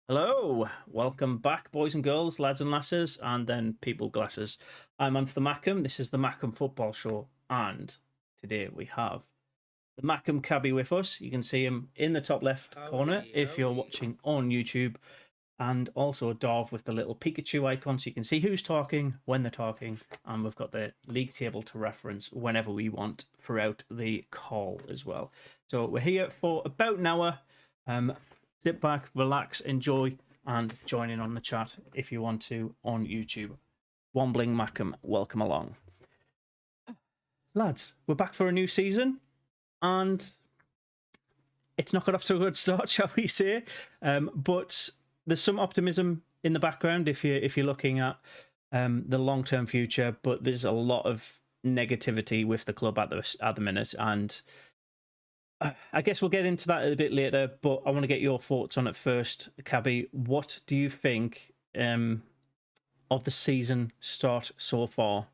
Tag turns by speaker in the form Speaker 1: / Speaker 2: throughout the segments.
Speaker 1: Hello, welcome back, boys and girls, lads and lasses, and then people glasses. I'm Anthony Mackem. This is the Mackem Football Show, and today we have the Mackem cabbie with us. You can see him in the top left corner
Speaker 2: Howdy,
Speaker 1: if you're
Speaker 2: howdy.
Speaker 1: watching on YouTube, and also Darv with the little Pikachu icon, so you can see who's talking when they're talking, and we've got the league table to reference whenever we want throughout the call as well. So we're here for about an hour. Sit back, relax, enjoy, and join in on the chat if you want to on YouTube. Wombling Mackem, welcome along. Lads, we're back for a new season, and it's not got off to a good start, shall we say? But there's some optimism in the background if you're looking at the long-term future, but there's a lot of negativity with the club at the minute, and I guess we'll get into that a bit later, but I want to get your thoughts on it first. Cabby, what do you think of the season start so far?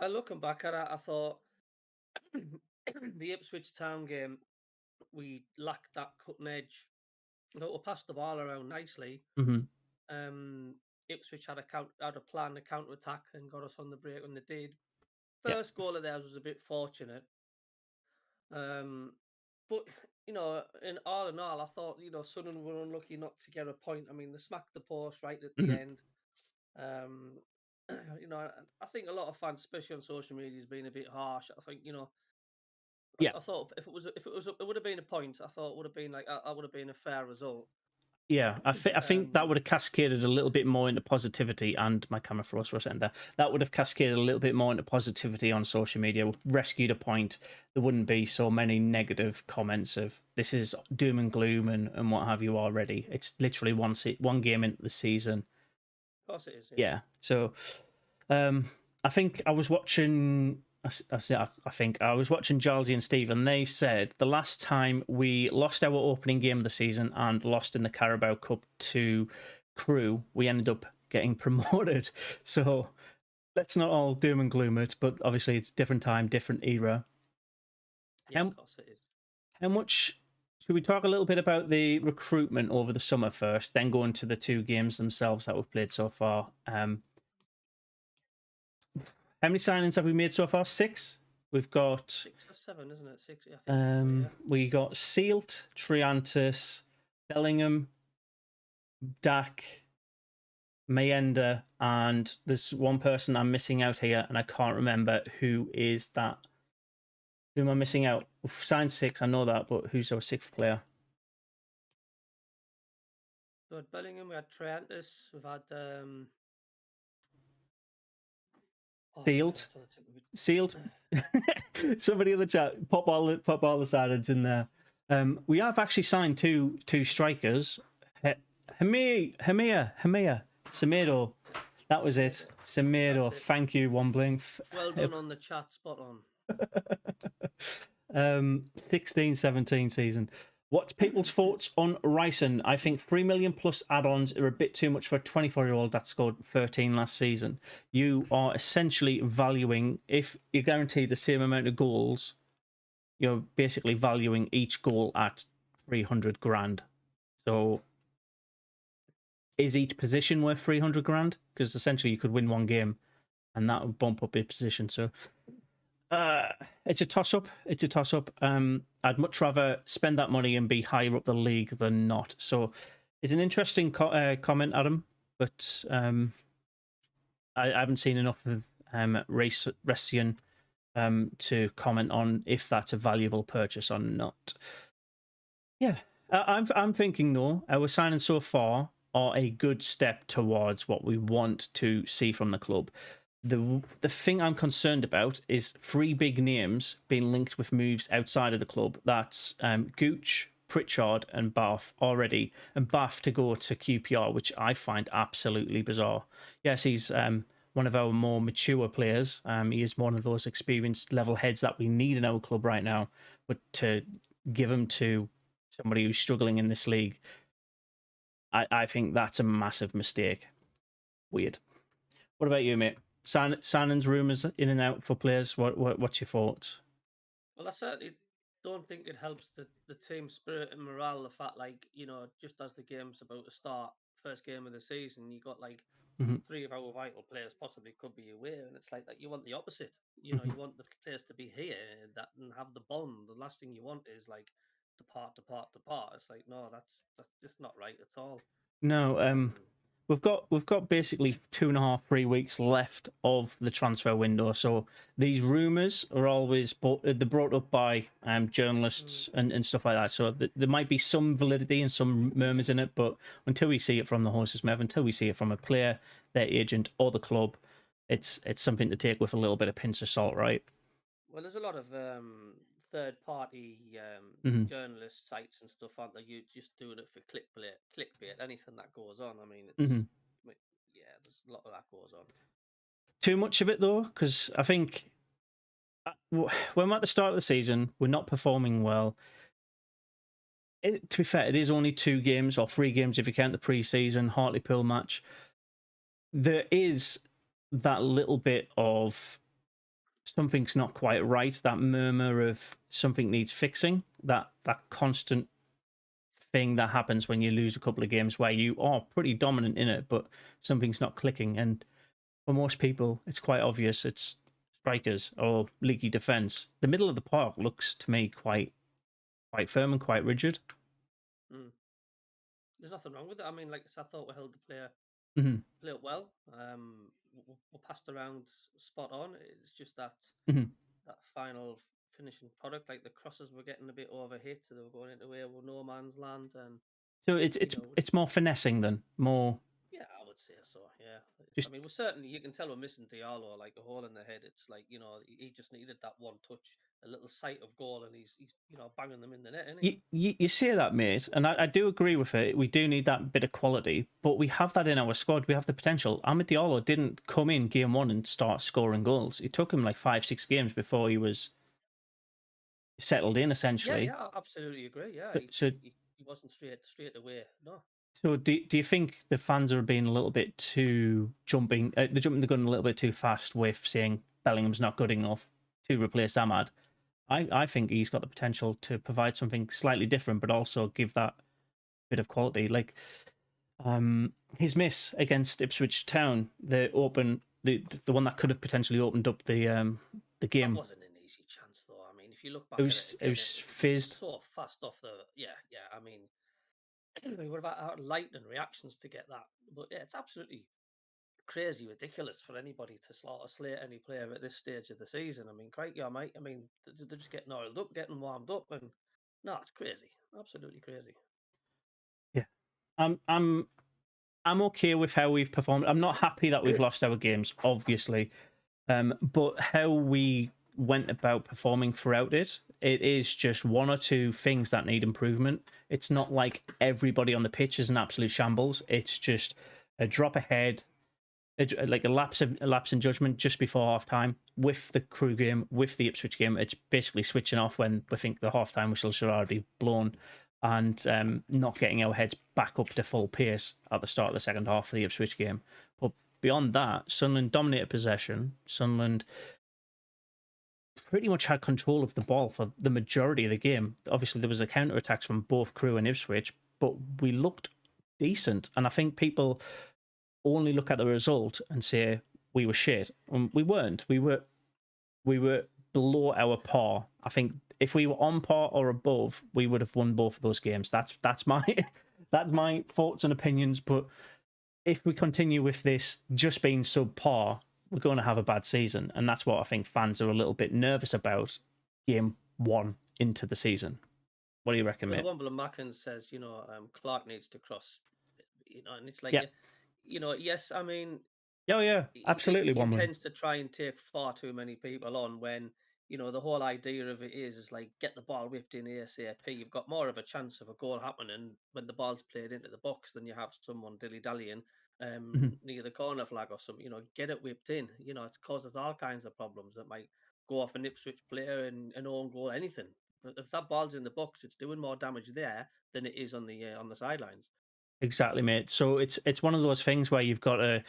Speaker 2: Looking back at it, I thought the Ipswich Town game, we lacked that cutting edge. Though we passed the ball around nicely.
Speaker 1: Mm-hmm.
Speaker 2: Ipswich had a plan to counter attack and got us on the break when they did.
Speaker 1: Yeah.
Speaker 2: First goal of theirs was a bit fortunate. But in all, I thought Sunderland were unlucky not to get a point. I mean, they smacked the post right at the
Speaker 1: Mm-hmm.
Speaker 2: end. Um, I think a lot of fans, especially on social media, has been a bit harsh. I think
Speaker 1: Yeah.
Speaker 2: I thought if it would have been a point. I thought it would have been I would have been a fair result.
Speaker 1: Yeah, I think that would have cascaded a little bit more into positivity, and my camera froze for a second there. That would have cascaded a little bit more into positivity on social media. Rescued a point. There wouldn't be so many negative comments of this is doom and gloom and what have you already. It's literally one game into the season.
Speaker 2: Of course, it is.
Speaker 1: Yeah. So, I think I was watching. I think I was watching Jalsey and Steve, and they said the last time we lost our opening game of the season and lost in the Carabao Cup to Crew, we ended up getting promoted. So let's not all doom and gloom it, but obviously it's different time, different era.
Speaker 2: Yeah, of course it is.
Speaker 1: How much should we talk a little bit about the recruitment over the summer first, then go into the two games themselves that we've played so far? How many signings have we made so far? 6. We've got
Speaker 2: 6 or 7, isn't it? 6. I think. Yeah.
Speaker 1: We got Sealt, Triantis, Bellingham, Dak, Mayenda, and there's one person I'm missing out here, and I can't remember who is that. Who am I missing out? We've signed 6, I know that, but who's our 6th player?
Speaker 2: We had Bellingham, we had Triantis, we've had
Speaker 1: Sealed. Somebody in the chat, pop all the signings in there. We have actually signed two strikers. Hamia, Semedo. That was it. Semedo. Thank you, Wombling.
Speaker 2: Well done on the chat, spot
Speaker 1: on. 16-17 season. What's people's thoughts on Ryson? I think 3 million plus add-ons are a bit too much for a 24-year-old that scored 13 last season. You are essentially valuing, if you're guaranteed the same amount of goals, you're basically valuing each goal at 300 grand. So is each position worth 300 grand? Because essentially you could win one game and that would bump up your position. So it's a toss-up. I'd much rather spend that money and be higher up the league than not. So it's an interesting comment, Adam, but I haven't seen enough of Ressian to comment on if that's a valuable purchase or not. Yeah, I'm thinking though, our signings so far are a good step towards what we want to see from the club. The thing I'm concerned about is 3 big names being linked with moves outside of the club. That's Gooch, Pritchard, and Bath already, and Bath to go to QPR, which I find absolutely bizarre. Yes, he's one of our more mature players. He is one of those experienced level heads that we need in our club right now. But to give him to somebody who's struggling in this league, I think that's a massive mistake. Weird. What about you, mate? Signings rumours in and out for players. What's your thoughts?
Speaker 2: Well, I certainly don't think it helps the team spirit and morale. The fact, like, just as the game's about to start, first game of the season, you got like
Speaker 1: Hmm.
Speaker 2: three of our vital players possibly could be away, and it's like that. You want the opposite.
Speaker 1: Hmm.
Speaker 2: You want the players to be here and have the bond. The last thing you want is like depart. It's like no, that's just not right at all.
Speaker 1: No,
Speaker 2: Um,
Speaker 1: we've got basically 2.5, 3 weeks left of the transfer window. So these rumours are always they're brought up by
Speaker 2: mm,
Speaker 1: journalists and stuff like that. So there might be some validity and some murmurs in it, but until we see it from the horse's mouth, until we see it from a player, their agent, or the club, it's something to take with a little bit of pinch of salt, right?
Speaker 2: well, there's a lot of third-party
Speaker 1: Hmm.
Speaker 2: journalist sites and stuff, aren't there? You just doing it for clickbait. Anything that goes on, I mean,
Speaker 1: Hmm.
Speaker 2: yeah, there's a lot of that goes on.
Speaker 1: Too much of it though, because I think when we're at the start of the season, we're not performing well. To be fair, it is only 2 games or 3 games if you count the pre-season Hartlepool match. There is that little bit of something's not quite right, that murmur of something needs fixing, that constant thing that happens when you lose a couple of games where you are pretty dominant in it, but something's not clicking. And for most people, it's quite obvious it's strikers or leaky defence. The middle of the park looks to me quite firm and quite rigid.
Speaker 2: Mm. There's nothing wrong with it. I mean, like I thought we held the
Speaker 1: Hmm.
Speaker 2: play it well. We passed around spot on. It's just
Speaker 1: Hmm.
Speaker 2: that final finishing product, like the crosses were getting a bit overhit, so they were going into where well, no man's land, and
Speaker 1: So it's
Speaker 2: you
Speaker 1: it's
Speaker 2: know,
Speaker 1: it's more finessing than more
Speaker 2: yeah, I would say so. Yeah, I
Speaker 1: just.
Speaker 2: mean, we're certainly you can tell we're missing Diallo, like a hole in the head. It's like he just needed that one touch, a little sight of goal, and he's banging them in the net, isn't he?
Speaker 1: You say that, mate, and I do agree with it. We do need that bit of quality, but we have that in our squad. We have the potential. Amad Diallo didn't come in game one and start scoring goals. It took him like 5, 6 games before he was settled in,
Speaker 2: Yeah,
Speaker 1: essentially.
Speaker 2: yeah, I absolutely agree. Yeah,
Speaker 1: So, so,
Speaker 2: he wasn't straight away. No.
Speaker 1: so do you think the fans are being a little bit too jumping? They're jumping the gun a little bit too fast with saying Bellingham's not good enough to replace Amad. I think he's got the potential to provide something slightly different, but also give that bit of quality. Like his miss against Ipswich Town, the one that could have potentially opened up the
Speaker 2: That
Speaker 1: game.
Speaker 2: wasn't an easy chance, though. I mean, if you look
Speaker 1: It
Speaker 2: back at it
Speaker 1: was it
Speaker 2: again,
Speaker 1: was
Speaker 2: it was
Speaker 1: fizzed.
Speaker 2: so fast off the. Yeah, yeah. I mean, we would have had lightning reactions to get that. But yeah, it's absolutely crazy, ridiculous for anybody to sort of slate any player at this stage of the season. I mean, crikey, yeah, mate. I mean, they're just getting oiled up, getting warmed up, and no, it's crazy, absolutely crazy.
Speaker 1: Yeah, I'm I'm I'm okay with how we've performed. I'm not happy that we've lost our games, obviously, but how we went about performing throughout it is just one or two things that need improvement. It's not like everybody on the pitch is an absolute shambles. It's just a drop ahead, like a lapse in judgment just before half time with the Crew game, with the Ipswich game. It's basically switching off when we think the half time whistle should already be blown, and not getting our heads back up to full pace at the start of the second half of the Ipswich game. But beyond that, Sunderland dominated possession. Sunderland pretty much had control of the ball for the majority of the game. Obviously, there was a counter attacks from both Crew and Ipswich, but we looked decent, and I think people only look at the result and say we were shit. We weren't. We were below our par. I think if we were on par or above, we would have won both of those games. That's my that's my thoughts and opinions. But if we continue with this just being subpar, we're going to have a bad season, and that's what I think fans are a little bit nervous about. Game one into the season. What do you reckon,
Speaker 2: Well, the
Speaker 1: mate?
Speaker 2: one Mackem says, Clark needs to cross, and it's like,
Speaker 1: Yeah.
Speaker 2: yes, I mean,
Speaker 1: Oh yeah, absolutely.
Speaker 2: he
Speaker 1: One win.
Speaker 2: intends to try and take far too many people on when the whole idea of it is like get the ball whipped in ASAP. You've got more of a chance of a goal happening when the ball's played into the box than you have someone dilly dallying
Speaker 1: Mhm.
Speaker 2: near the corner flag or something. Get it whipped in. It causes all kinds of problems that might go off an Ipswich player and an own goal, anything. But if that ball's in the box, it's doing more damage there than it is on the sidelines.
Speaker 1: Exactly, mate. So it's one of those things where you've got to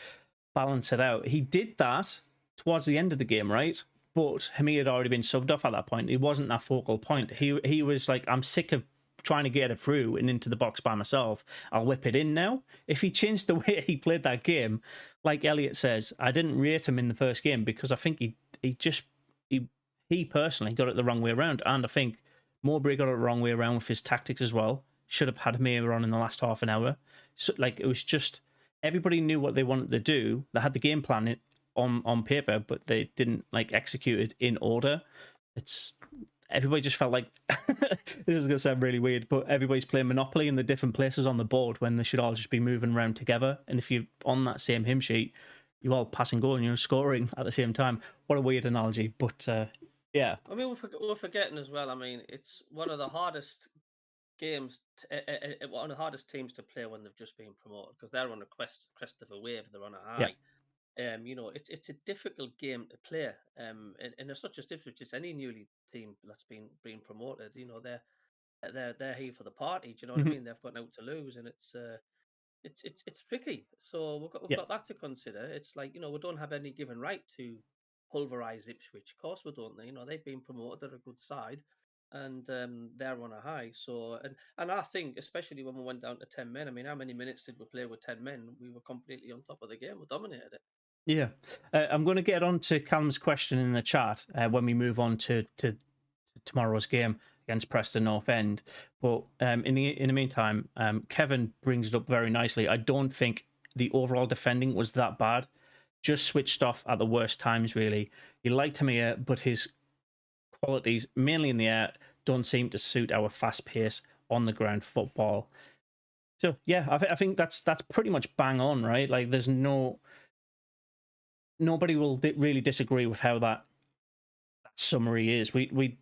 Speaker 1: balance it out. He did that towards the end of the game, right? But Hamid had already been subbed off at that point. He wasn't that focal point. He was like, I'm sick of trying to get it through and into the box by myself. I'll whip it in now. If he changed the way he played that game, like Elliot says, I didn't rate him in the first game because I think he personally got it the wrong way around. And I think Mowbray got it the wrong way around with his tactics as well. Should have had Hamid on in the last half an hour. So, like, it was just, everybody knew what they wanted to do. They had the game plan on paper, but they didn't like execute it in order. Everybody just felt like this is going to sound really weird, but everybody's playing Monopoly in the different places on the board when they should all just be moving around together. And if you're on that same hymn sheet, you're all passing goal and you're scoring at the same time. What a weird analogy, but yeah.
Speaker 2: I mean, we're forgetting as well. I mean, it's one of the hardest games, one of the hardest teams to play when they've just been promoted because they're on a crest of a wave. They're on a high.
Speaker 1: Yeah.
Speaker 2: You know, it's a difficult game to play. And it's not just Ipswich, it's any newly team that's been promoted. You know, they're here for the party. Do you know what I mean? They've got out to lose, and it's tricky. So we've got that to consider. It's like, you know, we don't have any given right to pulverise Ipswich. Of course we don't. You know, they've been promoted. They're a good side, and they're on a high. So and I think especially when we went down to 10 men. I mean, how many minutes did we play with 10 men? We were completely on top of the game. We dominated it.
Speaker 1: Yeah, I'm going to get on to Callum's question in the chat when we move on to tomorrow's game against Preston North End. But in the meantime, Kevin brings it up very nicely. I don't think the overall defending was that bad. Just switched off at the worst times, really. He liked Hamir, but his qualities, mainly in the air, don't seem to suit our fast pace on the ground football. So yeah, I think that's pretty much bang on, right? Like there's nobody will really disagree with how that summary is. We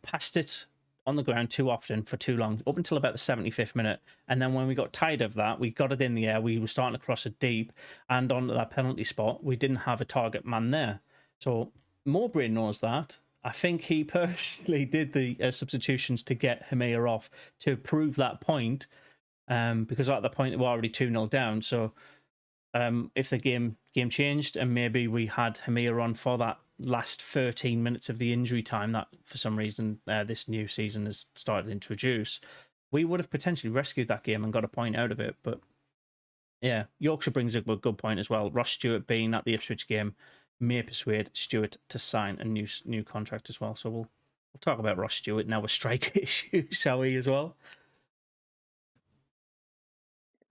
Speaker 1: passed it on the ground too often for too long, up until about the 75th minute. And then when we got tired of that, we got it in the air. We were starting to cross it deep and onto that penalty spot. We didn't have a target man there. So Mowbray knows that. I think he personally did the substitutions to get Hamir off to prove that point, because at that point we're already 2-0 down. So if the game changed and maybe we had Hamir on for that last 13 minutes of the injury time that for some reason this new season has started to introduce, we would have potentially rescued that game and got a point out of it. But yeah, Yorkshire brings up a good point as well. Ross Stewart being at the Ipswich game may persuade Stewart to sign a new contract as well. So we'll talk about Ross Stewart now with striker issues, shall we, as well?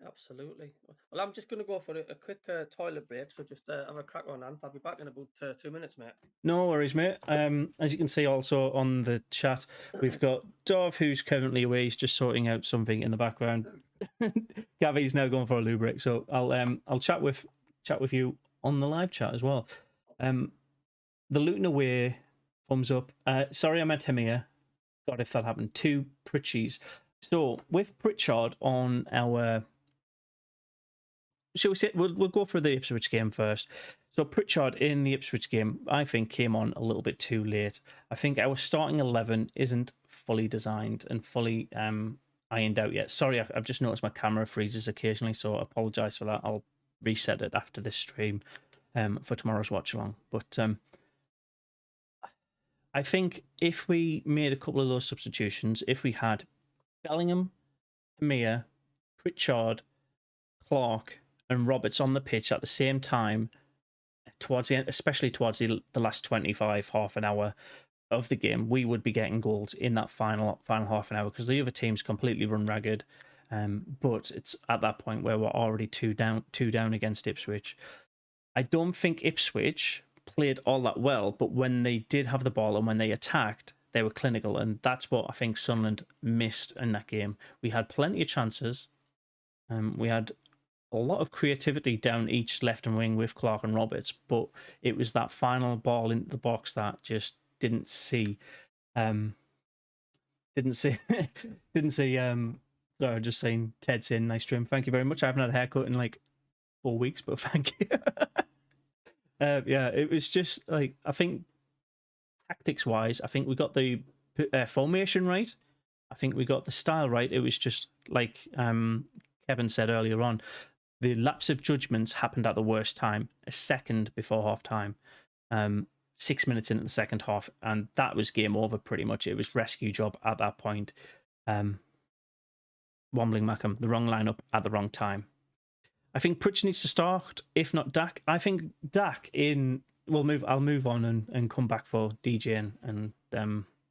Speaker 2: Absolutely. Well, I'm just going to go for a quick toilet break, so just have a crack on, Ant. I'll be back in about 2 minutes, mate.
Speaker 1: No worries, mate. As you can see also on the chat, we've got Dov, who's currently away. He's just sorting out something in the background. Gavy's now going for a loo break, so I'll chat with you on the live chat as well. The Luton away, thumbs up. Sorry, I meant Hamir. God, if that happened. 2 Pritchies. So with Pritchard on our... Shall we say, we'll go for the Ipswich game first. So Pritchard in the Ipswich game, I think, came on a little bit too late. I think our starting 11 isn't fully designed and fully ironed out yet. Sorry, I've just noticed my camera freezes occasionally, so I apologise for that. I'll reset it after this stream for tomorrow's watch along. But I think if we made a couple of those substitutions, if we had Bellingham, Hamir, Pritchard, Clark, and Roberts on the pitch at the same time, towards the end, especially towards the last 25, half an hour of the game, we would be getting goals in that final half an hour because the other teams completely run ragged. But it's at that point where we're already two down against Ipswich. I don't think Ipswich played all that well, but when they did have the ball and when they attacked, they were clinical, and that's what I think Sunderland missed in that game. We had plenty of chances. We had a lot of creativity down each left and wing with Clark and Roberts, but it was that final ball into the box that just didn't see. Sorry, just saying Ted's in. Nice trim. Thank you very much. I haven't had a haircut in like 4 weeks, but thank you. Yeah, it was just like, I think tactics wise, I think we got the formation right. I think we got the style right. It was just like Kevin said earlier on, the lapse of judgments happened at the worst time, a second before half time. 6 minutes into the second half, and that was game over pretty much. It was rescue job at that point. Wombling Mackem, the wrong lineup at the wrong time. I think Pritch needs to start, if not Dak. I think Dak in... I'll move on and come back for DJ and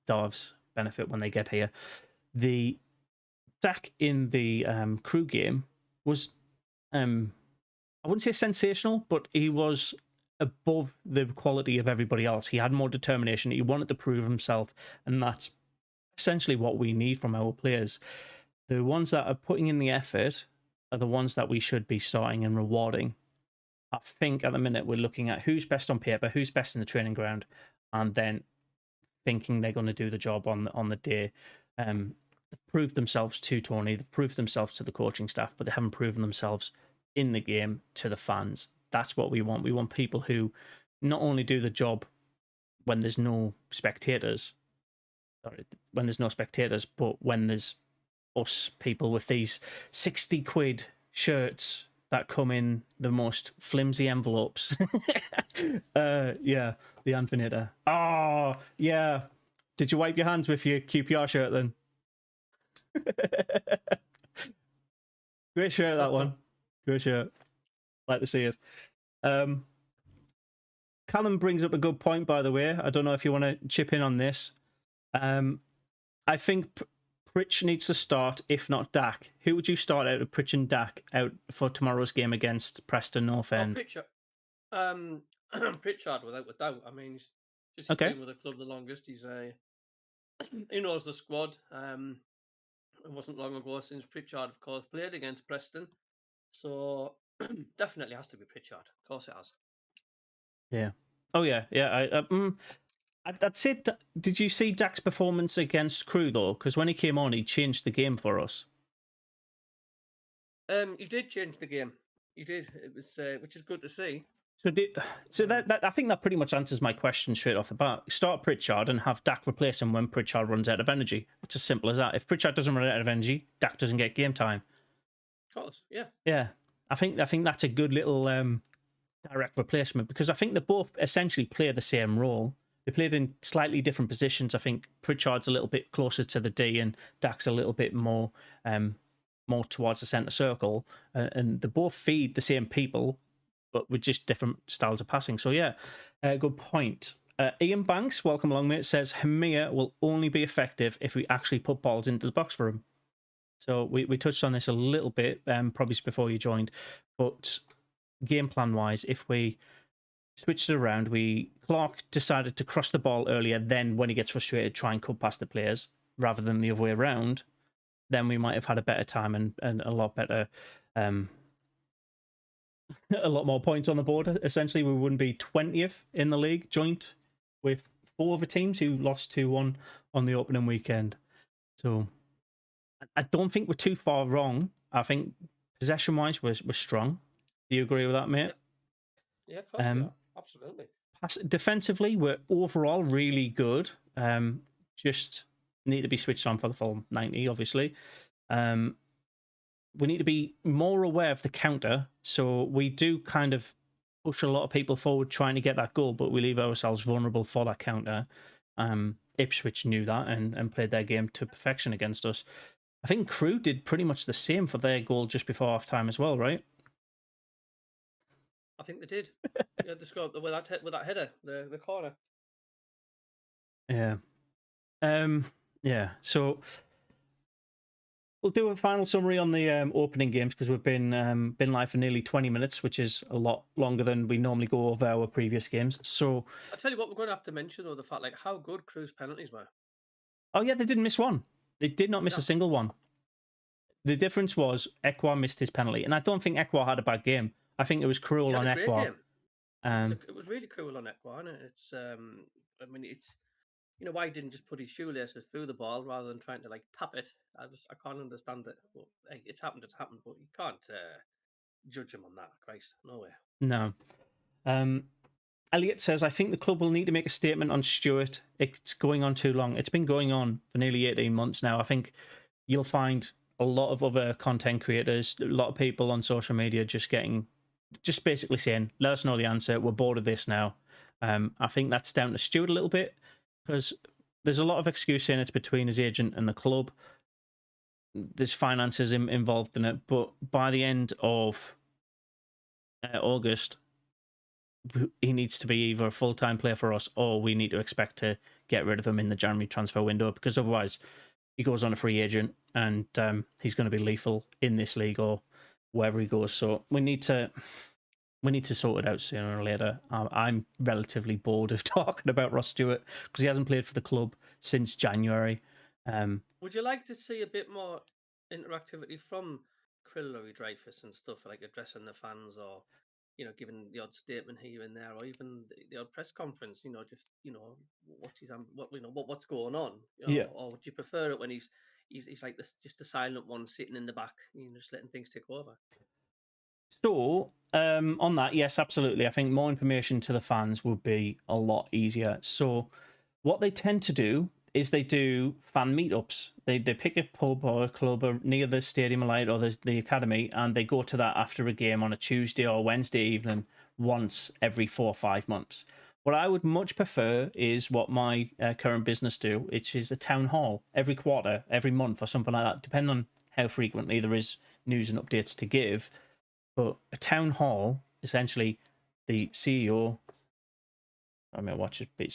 Speaker 1: Darv's benefit when they get here. The Dak in the Crew game was, I wouldn't say sensational, but he was above the quality of everybody else. He had more determination. He wanted to prove himself, and that's essentially what we need from our players. The ones that are putting in the effort are the ones that we should be starting and rewarding. I think at the minute we're looking at who's best on paper, who's best in the training ground, and then thinking they're going to do the job on the day. They've proved themselves to Tony, they've proved themselves to the coaching staff, but they haven't proven themselves in the game to the fans. That's what we want. We want people who not only do the job when there's no spectators, but when there's us people with these 60 quid shirts that come in the most flimsy envelopes. Yeah, the Anfinator. Oh, yeah. Did you wipe your hands with your QPR shirt then? Great shirt, that one. Great shirt. Like to see it. Callum brings up a good point, by the way. I don't know if you want to chip in on this. I think Pritch needs to start, if not Dak. Who would you start out of Pritch and Dak out for tomorrow's game against Preston North End?
Speaker 2: Pritchard, without a doubt. I mean, he's just been with the club the longest. He knows the squad. It wasn't long ago since Pritchard, of course, played against Preston. So definitely has to be Pritchard. Of course it has.
Speaker 1: Yeah. Oh, yeah. Yeah. I'd say, did you see Dak's performance against Crew, though? Because when he came on, he changed the game for us.
Speaker 2: He did change the game. He did. It was, which is good to see.
Speaker 1: So that I think that pretty much answers my question straight off the bat. Start Pritchard and have Dak replace him when Pritchard runs out of energy. It's as simple as that. If Pritchard doesn't run out of energy, Dak doesn't get game time.
Speaker 2: Of course, yeah.
Speaker 1: Yeah, I think that's a good little direct replacement, because I think they both essentially play the same role. They played in slightly different positions. I think Pritchard's a little bit closer to the D and Dak's a little bit more towards the centre circle. And they both feed the same people, but with just different styles of passing. So yeah, good point. Ian Banks, welcome along, mate, says Hamir will only be effective if we actually put balls into the box for him. So we touched on this a little bit, probably before you joined, but game plan wise, if we switched it around, Clark decided to cross the ball earlier, then when he gets frustrated, try and cut past the players rather than the other way around, then we might have had a better time and a lot better, a lot more points on the board. Essentially, we wouldn't be 20th in the league, joint with 4 other teams who lost 2-1 on the opening weekend. So I don't think we're too far wrong. I think possession-wise, we're strong. Do you agree with that, mate?
Speaker 2: Yeah, of course we are. Absolutely.
Speaker 1: Defensively, we're overall really good. Just need to be switched on for the full 90, obviously. We need to be more aware of the counter. So we do kind of push a lot of people forward trying to get that goal, but we leave ourselves vulnerable for that counter. Ipswich knew that and played their game to perfection against us. I think Crew did pretty much the same for their goal just before half-time as well, right?
Speaker 2: I think they did. Yeah, they scored with that header, the corner.
Speaker 1: Yeah. Yeah. So we'll do a final summary on the opening games, because we've been live for nearly 20 minutes, which is a lot longer than we normally go over our previous games. So
Speaker 2: I'll tell you what, we're going to have to mention, though, the fact how good Crew's penalties were.
Speaker 1: Oh yeah, they didn't miss one. They did not miss a single one. The difference was Ekwa missed his penalty, and I don't think Ekwa had a bad game. I think it was cruel on Ekwa.
Speaker 2: It was really cruel on Ekwa, and it's I mean, it's, why he didn't just put his shoelaces through the ball rather than trying to tap it. I can't understand it. Well, hey, it's happened, but you can't judge him on that. Christ, no way.
Speaker 1: No. Elliot says, I think the club will need to make a statement on Stewart. It's going on too long. It's been going on for nearly 18 months now. I think you'll find a lot of other content creators, a lot of people on social media just basically saying, let us know the answer. We're bored of this now. I think that's down to Stuart a little bit because there's a lot of excuse saying it's between his agent and the club. There's finances involved in it, but by the end of August, he needs to be either a full-time player for us or we need to expect to get rid of him in the January transfer window, because otherwise he goes on a free agent and he's going to be lethal in this league or wherever he goes. So we need to sort it out sooner or later. I'm relatively bored of talking about Ross Stewart because he hasn't played for the club since January.
Speaker 2: Would you like to see a bit more interactivity from Krillary Dreyfus and stuff, like addressing the fans, or giving the odd statement here and there, or even the odd press conference? Just what's his what's going on?
Speaker 1: Yeah.
Speaker 2: Or would you prefer it when he's like this, just the silent one sitting in the back, just letting things take over?
Speaker 1: So, on that, yes, absolutely. I think more information to the fans would be a lot easier. So, what they tend to do is they do fan meetups. They pick a pub or a club near the Stadium of Light or the academy, and they go to that after a game on a Tuesday or Wednesday evening once every 4 or 5 months. What I would much prefer is what my current business do, which is a town hall every quarter, every month, or something like that, depending on how frequently there is news and updates to give. But a town hall, essentially, the CEO, I mean, watch it, the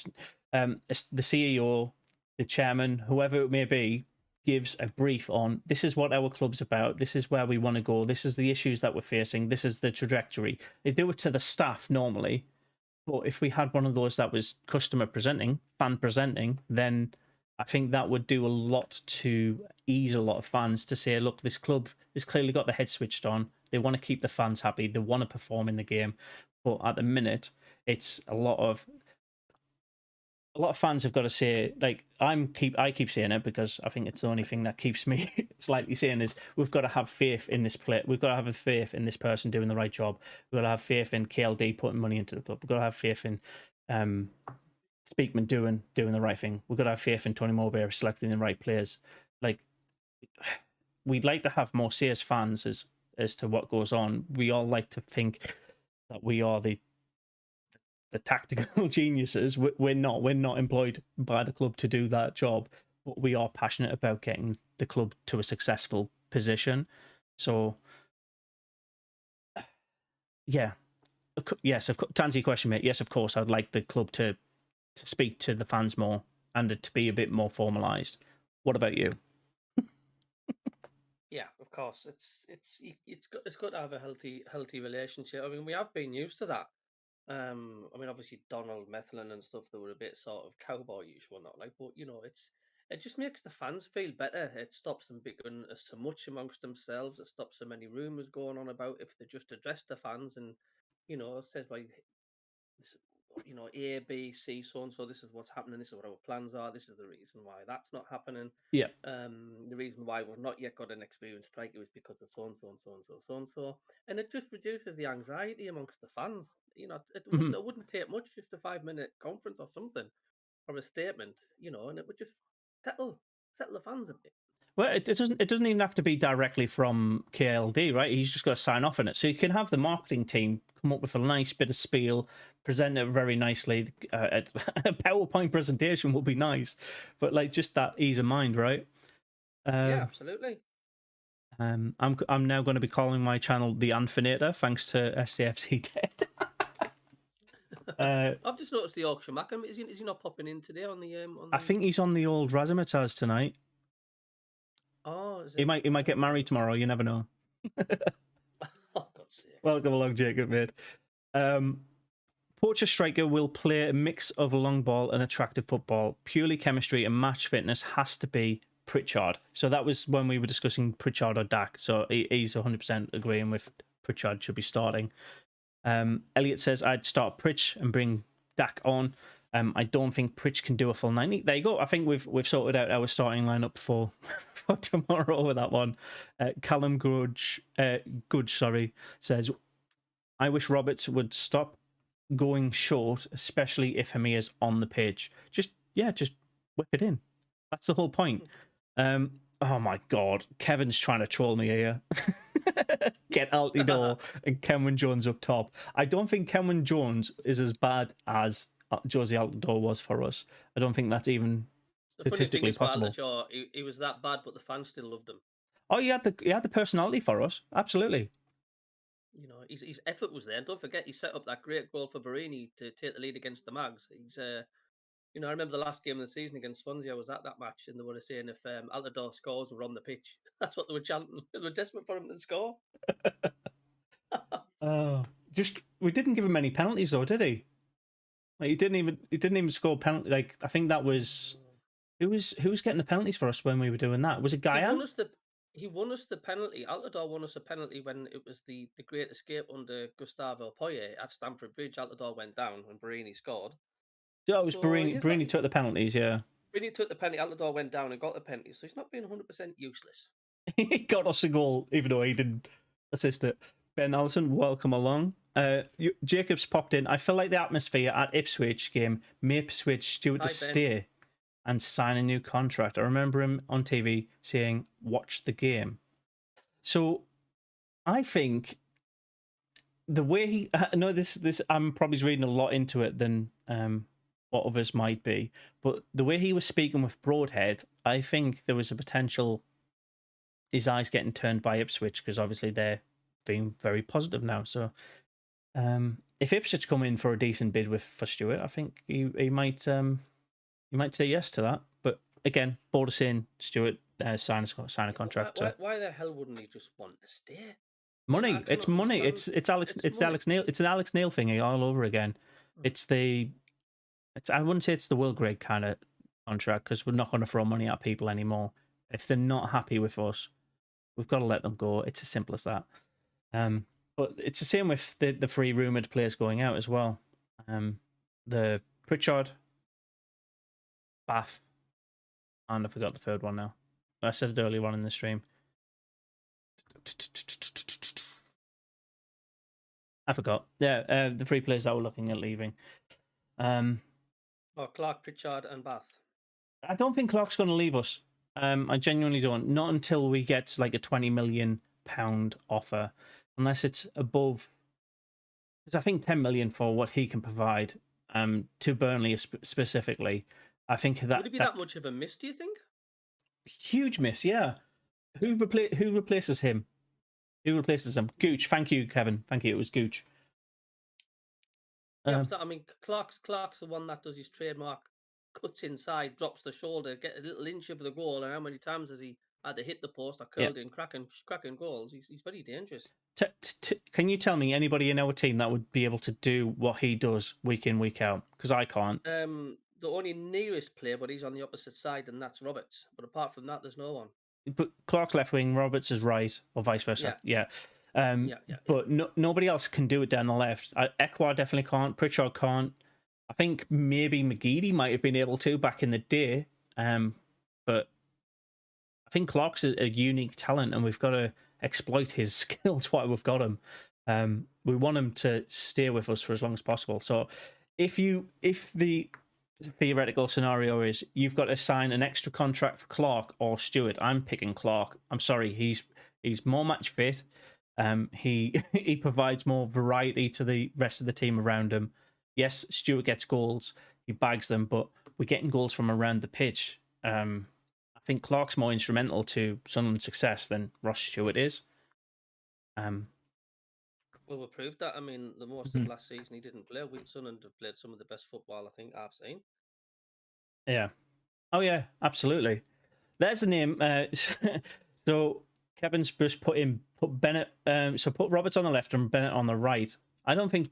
Speaker 1: CEO, the chairman, whoever it may be, gives a brief on this is what our club's about, this is where we want to go, this is the issues that we're facing, this is the trajectory. They do it to the staff normally, but if we had one of those that was customer presenting, fan presenting, then I think that would do a lot to ease a lot of fans to say, look, this club has clearly got the head switched on. They want to keep the fans happy. They want to perform in the game. But at the minute, it's a lot of fans have got to say, like, I keep saying it because I think it's the only thing that keeps me slightly saying is we've got to have faith in this play. We've got to have a faith in this person doing the right job. We've got to have faith in KLD putting money into the club. We've got to have faith in Speakman doing the right thing. We've got to have faith in Tony Mobrway selecting the right players. Like, we'd like to have more say as fans as to what goes on. We all like to think that we are the tactical geniuses. We're not employed by the club to do that job, but we are passionate about getting the club to a successful position. So, yeah, yes, to answer your question, mate, yes, of course, I'd like the club to speak to the fans more and to be a bit more formalised. What about you?
Speaker 2: Yeah, of course. It's good to have a healthy relationship. I mean, we have been used to that. I mean, obviously Donald Methlen and stuff, they were a bit sort of cowboyish, whatnot. Like, but it just makes the fans feel better. It stops them bickering so much amongst themselves. It stops so many rumours going on about if they just address the fans and says, well, this, A, B, C, so and so. This is what's happening. This is what our plans are. This is the reason why that's not happening.
Speaker 1: Yeah.
Speaker 2: The reason why we've not yet got an experienced striker is because of so and so and so and so so and so, and it just reduces the anxiety amongst the fans. It wouldn't take much, just a 5-minute conference or something, or a statement, and it would just settle the fans a bit.
Speaker 1: Well, it doesn't even have to be directly from KLD, right? He's just got to sign off on it. So you can have the marketing team come up with a nice bit of spiel, present it very nicely. A PowerPoint presentation would be nice, but like just that ease of mind, right?
Speaker 2: Yeah, absolutely.
Speaker 1: I'm now going to be calling my channel the Anfinator, thanks to SCFC Dead.
Speaker 2: I've just noticed the auction. Mackem, is he not popping in today on the?
Speaker 1: I think he's on the old Razzmatazz tonight.
Speaker 2: Oh, is
Speaker 1: he might get married tomorrow. You never know.
Speaker 2: Oh, God's sake.
Speaker 1: Welcome along, Jacob, mate. Poacher striker will play a mix of long ball and attractive football. Purely chemistry and match fitness has to be Pritchard. So that was when we were discussing Pritchard or Dak. So he's 100% agreeing with Pritchard should be starting. Elliot says I'd start Pritch and bring Dak on. I don't think Pritch can do a full 90. There you go. I think we've sorted out our starting lineup for tomorrow with that one. Callum Gudge says, I wish Roberts would stop going short, especially if Hamia's on the pitch. Just whip it in. That's the whole point. Oh my God, Kevin's trying to troll me here. Get Altidore and Cameron Jones up top. I don't think Cameron Jones is as bad as Josie Altidore was for us. I don't think that's even
Speaker 2: The funny thing
Speaker 1: statistically
Speaker 2: is, about
Speaker 1: possible.
Speaker 2: Altidore, he was that bad, but the fans still loved him.
Speaker 1: Oh, he had the personality for us. Absolutely.
Speaker 2: You know, his effort was there. And don't forget, he set up that great goal for Barini to take the lead against the Mags. He's you know, I remember the last game of the season against Swansea. I was at that match, and they were saying if Altidore scores, we're on the pitch. That's what they were chanting. They were desperate for him to score.
Speaker 1: Oh, just we didn't give him any penalties though, did he? Like, he didn't even score penalty. Like, I think that was who was getting the penalties for us when we were doing that? Was it
Speaker 2: He
Speaker 1: Guyan?
Speaker 2: won us the penalty. Altidore won us a penalty when it was the great escape under Gustavo Poyet at Stamford Bridge. Altidore went down and Barini scored.
Speaker 1: Yeah, it was
Speaker 2: So
Speaker 1: Barini.
Speaker 2: yeah,
Speaker 1: Barini took the penalties. Yeah,
Speaker 2: Barini took the penalty. Altidore went down and got the penalty. So he's not being 100% useless.
Speaker 1: he got us a goal even though he didn't assist it. Ben Allison, welcome along. Jacobs popped in. I feel like the atmosphere at Ipswich game may persuade Stewart to stay and sign a new contract. I remember him on TV saying, "Watch the game." So, I think the way he no this I'm probably reading a lot into it than what others might be, but the way he was speaking with Broadhead, I think there was a potential his eyes getting turned by Ipswich because obviously they're being very positive now. So if Ipswich come in for a decent bid for Stewart, I think he might say yes to that. But again, Board is saying Stewart sign a contract.
Speaker 2: Why the hell wouldn't he just want to stay?
Speaker 1: Money. It's money.
Speaker 2: Understand.
Speaker 1: It's Alex Neil. It's an Alex Neil thing all over again. It's I wouldn't say it's the Will Grigg kind of contract because we're not going to throw money at people anymore. If they're not happy with us, we've got to let them go. It's as simple as that. But it's the same with the three rumoured players going out as well. The Pritchard, Bath, and I forgot the third one now. I said it earlier on in the stream. I forgot. Yeah, the three players that were looking at leaving.
Speaker 2: Clark, Pritchard, and Bath.
Speaker 1: I don't think Clark's going to leave us. I genuinely don't. Not until we get like a £20 million offer, unless it's above. Because I think 10 million for what he can provide. To Burnley specifically, I think that
Speaker 2: would it be that much of a miss? Do you think?
Speaker 1: Huge miss, yeah. Who replaces him? Who replaces him? Gooch. Thank you, Kevin. Thank you. It was Gooch.
Speaker 2: Yeah, I mean, Clark's the one that does his trademark cuts inside, drops the shoulder, get a little inch of the goal, and how many times has he had to hit the post or curled in, cracking goals? He's very dangerous.
Speaker 1: Can you tell me anybody in our team that would be able to do what he does week in, week out? Because I can't.
Speaker 2: The only nearest player, but he's on the opposite side, and that's Roberts. But apart from that, there's no one.
Speaker 1: But Clark's left wing, Roberts is right, or vice versa. Yeah. But nobody else can do it down the left. Ekwar definitely can't. Pritchard can't. I think maybe McGeady might have been able to back in the day. But I think Clark's a unique talent, and we've got to exploit his skills while we've got him. We want him to stay with us for as long as possible. So if the theoretical scenario is you've got to sign an extra contract for Clark or Stewart, I'm picking Clark. I'm sorry, he's more match fit. He provides more variety to the rest of the team around him. Yes, Stewart gets goals, he bags them, but we're getting goals from around the pitch. I think Clark's more instrumental to Sunderland's success than Ross Stewart is.
Speaker 2: Well, we proved that. I mean, the most of last season he didn't play. Sunderland have played some of the best football I think I've seen.
Speaker 1: Yeah. Oh yeah, absolutely. There's the name. So Kevin's just put Bennett. So put Roberts on the left and Bennett on the right. I don't think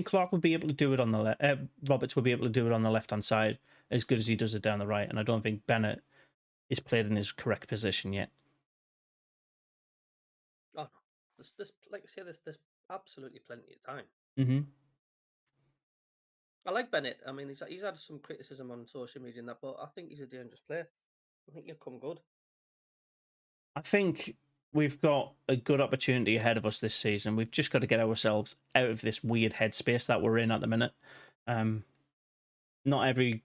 Speaker 1: Clark would be able to do it on the left. Roberts would be able to do it on the left hand side as good as he does it down the right, and I don't think Bennett is played in his correct position yet.
Speaker 2: Oh, there's like I say, there's absolutely plenty of time.
Speaker 1: Mm-hmm.
Speaker 2: I like Bennett. I mean, he's had some criticism on social media and that, but I think he's a dangerous player. I think he'll come good.
Speaker 1: I think we've got a good opportunity ahead of us this season. We've just got to get ourselves out of this weird headspace that we're in at the minute. Not every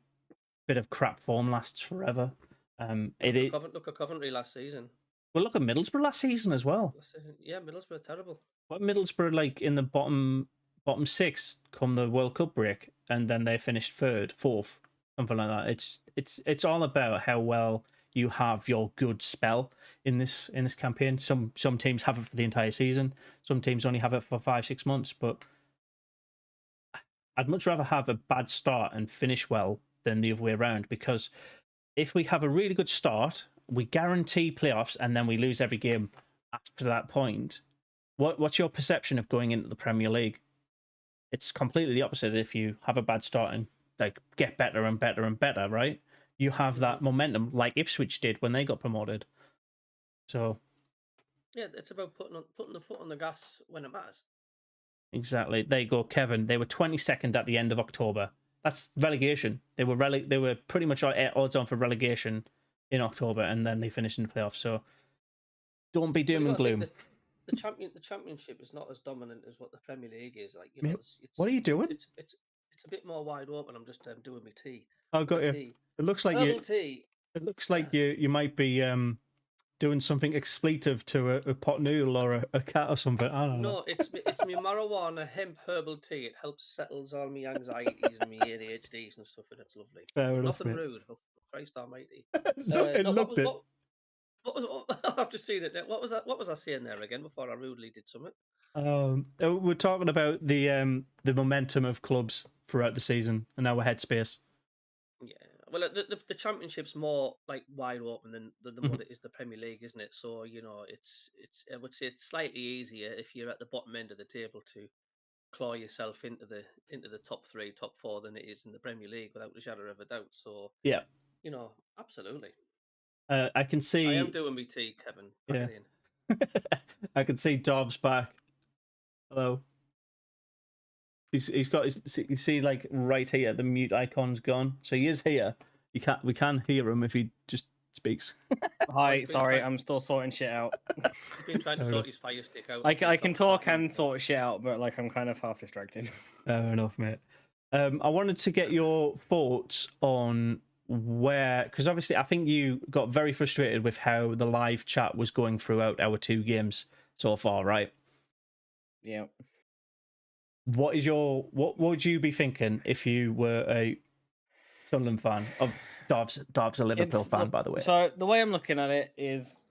Speaker 1: bit of crap form lasts forever.
Speaker 2: Look at Coventry last season.
Speaker 1: Well, look at Middlesbrough last season as well.
Speaker 2: Yeah, Middlesbrough terrible.
Speaker 1: What Middlesbrough like in the bottom bottom 6 come the World Cup break, and then they finished third, fourth, something like that. It's all about how well you have your good spell in this campaign. Some teams have it for the entire season. Some teams only have it for 5-6 months. But I'd much rather have a bad start and finish well than the other way around, because if we have a really good start, we guarantee playoffs, and then we lose every game after that point. What's your perception of going into the Premier League? It's completely the opposite. If you have a bad start and like get better and better and better, right? You have that momentum like Ipswich did when they got promoted. So
Speaker 2: yeah, it's about putting the foot on the gas when it matters.
Speaker 1: exactly. There you go, Kevin. They were 22nd at the end of October. That's relegation. They were pretty much odds on for relegation in October, and then they finished in the playoffs. So don't be doom and gloom.
Speaker 2: The championship is not as dominant as what the Premier League is. Like, you know,
Speaker 1: what are you doing?
Speaker 2: It's a bit more wide open. I'm just doing my tea.
Speaker 1: Oh, got you.
Speaker 2: Tea.
Speaker 1: It looks like
Speaker 2: Herbal tea.
Speaker 1: It looks like you might be doing something expletive to a pot noodle or a cat or something. I don't know.
Speaker 2: No, it's my marijuana hemp herbal tea. It helps settles all my anxieties and my ADHDs and stuff, and it's lovely.
Speaker 1: Fair enough,
Speaker 2: Nothing
Speaker 1: mate.
Speaker 2: rude. Oh, Christ Almighty.
Speaker 1: Loved it.
Speaker 2: I've just seen it. What was I saying there again before I rudely did something?
Speaker 1: We're talking about the momentum of clubs throughout the season and our headspace.
Speaker 2: Yeah, well, the championship's more like wide open than what it is the Premier League, isn't it? So, you know, it's I would say it's slightly easier if you're at the bottom end of the table to claw yourself into the top 3, top 4 than it is in the Premier League, without a shadow of a doubt. So
Speaker 1: yeah,
Speaker 2: you know, absolutely.
Speaker 1: I can see.
Speaker 2: I am doing my tea, Kevin. Back
Speaker 1: yeah. I can see Dobbs back. Hello. He's got his. You see, like right here, the mute icon's gone. So he is here. We can hear him if he just speaks.
Speaker 3: Hi, sorry, I'm still sorting shit out.
Speaker 2: He's been trying to sort his fire stick out.
Speaker 3: I can talk and sort shit out, but like I'm kind of half distracted.
Speaker 1: Fair enough, mate. I wanted to get your thoughts on where, because obviously I think you got very frustrated with how the live chat was going throughout our 2 games so far, right?
Speaker 3: Yeah.
Speaker 1: What would you be thinking if you were a Sunderland fan? Dov's a Liverpool fan, by the way.
Speaker 3: So the way I'm looking at it is,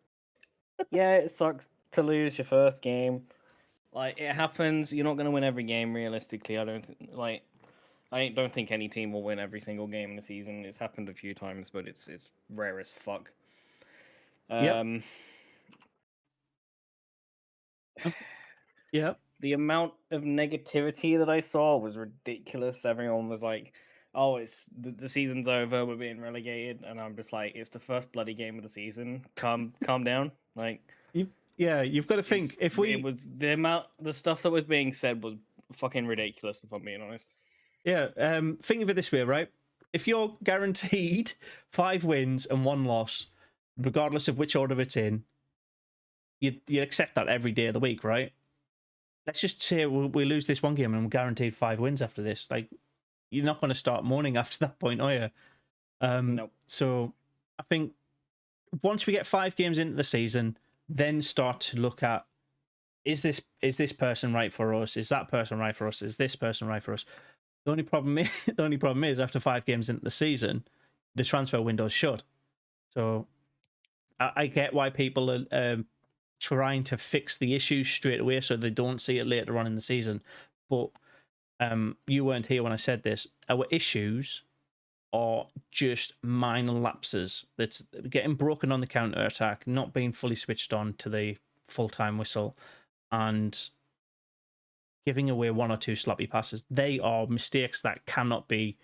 Speaker 3: yeah, it sucks to lose your first game. Like, it happens. You're not going to win every game, realistically. I don't think any team will win every single game in the season. It's happened a few times, but it's rare as fuck.
Speaker 1: Yep. Yep.
Speaker 3: The amount of negativity that I saw was ridiculous. Everyone was like, "Oh, it's the season's over. We're being relegated," and I'm just like, "It's the first bloody game of the season. Calm down." Like,
Speaker 1: you've got to think
Speaker 3: the stuff that was being said was fucking ridiculous. If I'm being honest.
Speaker 1: Yeah. Think of it this way, right? If you're guaranteed 5 wins and 1 loss, regardless of which order it's in, you accept that every day of the week, right? Let's just say we lose this 1 game and we're guaranteed 5 wins after this. Like, you're not going to start mourning after that point, are you?
Speaker 3: No.
Speaker 1: So I think once we get 5 games into the season, then start to look at, is this person right for us? Is that person right for us? Is this person right for us? The only problem is after 5 games into the season, the transfer window's shut. So I get why people are trying to fix the issues straight away so they don't see it later on in the season. But you weren't here when I said this. Our issues are just minor lapses. That's getting broken on the counter attack, not being fully switched on to the full-time whistle, and giving away 1 or 2 sloppy passes. They are mistakes that cannot be.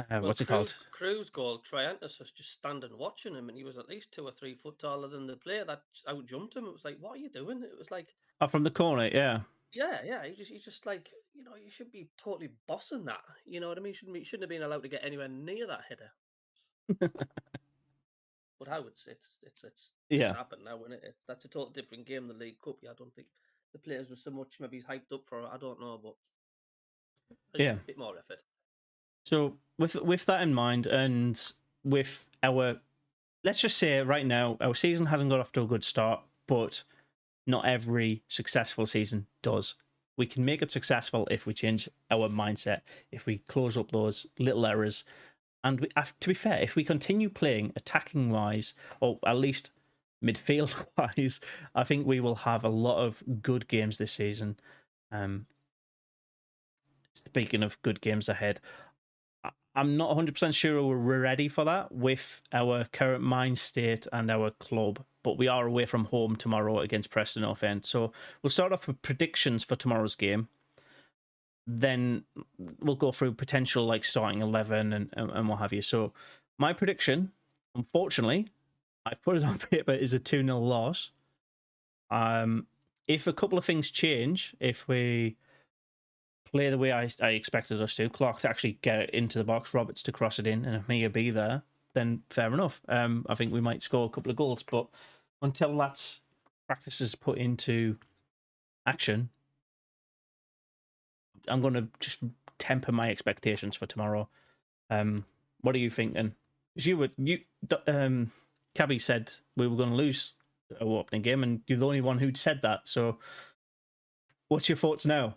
Speaker 1: What's it called?
Speaker 2: Crew's goal, Triantus was just standing watching him, and he was at least 2 or 3 foot taller than the player that out jumped him. It was like, what are you doing? It was like,
Speaker 1: from the corner, yeah.
Speaker 2: Yeah. He just like, you know, you should be totally bossing that. You know what I mean? You shouldn't have been allowed to get anywhere near that header. But how it's happened now, isn't it? That's a total different game than the League Cup. Yeah, I don't think the players were so much maybe hyped up for it. I don't know, but
Speaker 1: yeah,
Speaker 2: a bit more effort.
Speaker 1: So with that in mind, and with our, let's just say right now, our season hasn't got off to a good start, but not every successful season does. we can make it successful if we change our mindset, if we close up those little errors. And to be fair, if we continue playing attacking wise, or at least midfield wise, I think we will have a lot of good games this season. Speaking of good games ahead, I'm not 100% sure we're ready for that with our current mind state and our club, but we are away from home tomorrow against Preston North End. So we'll start off with predictions for tomorrow's game. Then we'll go through potential like starting 11 and what have you. So my prediction, unfortunately, I put it on paper, is a 2-0 loss. If a couple of things change, if we play the way I expected us to, Clark to actually get it into the box, Roberts to cross it in, and Mia be there, then fair enough. I think we might score a couple of goals, but until that's practice is put into action, I'm going to just temper my expectations for tomorrow. What are you thinking? Cabby said we were going to lose our opening game, and you're the only one who'd said that. So, what's your thoughts now?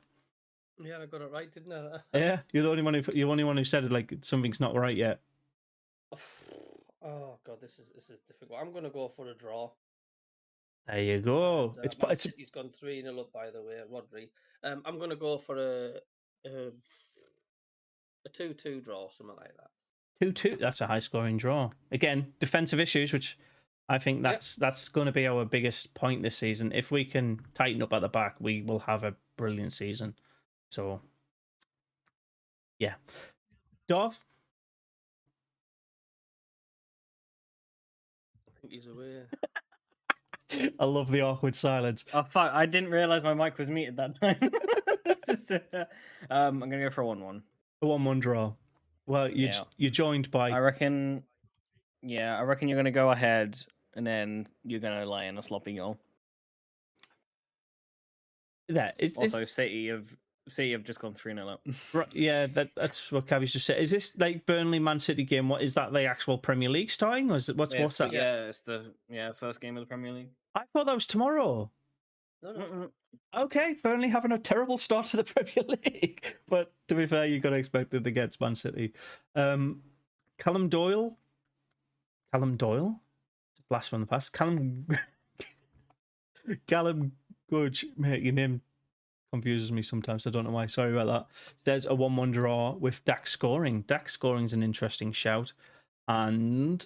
Speaker 2: Yeah, I got it right, didn't I?
Speaker 1: Yeah, you're the only one who said it. Like something's not right yet.
Speaker 2: Oh god, this is difficult. I'm gonna go for a draw.
Speaker 1: There you go.
Speaker 2: And, City's gone 3-0 up, by the way, Rodri. I'm gonna go for a 2-2 draw, something like that.
Speaker 1: 2-2. That's a high scoring draw. Again, defensive issues, which I think that's going to be our biggest point this season. If we can tighten up at the back, we will have a brilliant season. So, yeah. Dov?
Speaker 2: I think he's away.
Speaker 1: I love the awkward silence.
Speaker 3: Oh, fuck. I didn't realize my mic was muted that time. I'm going to go for a 1-1.
Speaker 1: A 1-1 draw. Well, you're joined by...
Speaker 3: I reckon you're going to go ahead and then you're going to lay in a sloppy goal. Also, City have just gone 3-0 up.
Speaker 1: Right, yeah, that's what Cabby's just said. Is this like Burnley Man City game? What is that? The actual Premier League starting, or is it what's that?
Speaker 3: Yeah, it's the first game of the Premier League.
Speaker 1: I thought that was tomorrow.
Speaker 2: No.
Speaker 1: Okay, Burnley having a terrible start to the Premier League, but to be fair, you got to expect it against Man City. Callum Doyle. It's a blast from the past. Callum Gudge, mate, your name confuses me sometimes. I don't know why. Sorry about that. There's a 1-1 draw with Dax scoring. Dax scoring's an interesting shout. And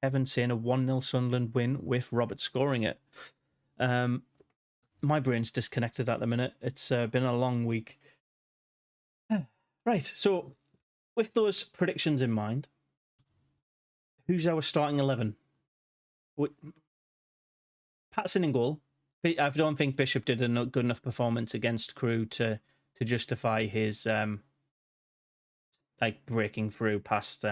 Speaker 1: Kevin saying a 1-0 Sunderland win with Robert scoring it. My brain's disconnected at the minute. It's been a long week. Right, so with those predictions in mind, who's our starting 11? Patterson in goal. I don't think Bishop did a good enough performance against Crewe to justify his breaking through past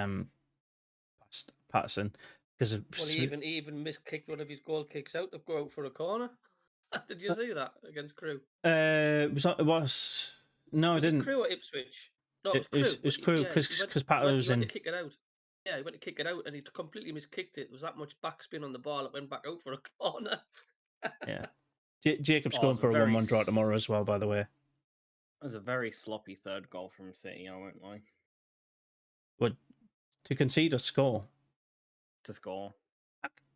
Speaker 1: Patterson, because
Speaker 2: he even miskicked one of his goal kicks out to go out for a corner. Did you see that against Crewe?
Speaker 1: No, I didn't.
Speaker 2: Crewe or Ipswich? No,
Speaker 1: it was Crewe because Patterson was in.
Speaker 2: He went to kick it out. Yeah, he went to kick it out and he completely miskicked it. There was that much backspin on the ball, it went back out for a corner.
Speaker 1: Yeah. Jacob's going for a 1-1 draw tomorrow as well, by the way.
Speaker 3: It was a very sloppy third goal from City, I won't lie.
Speaker 1: But to concede or score?
Speaker 3: To score.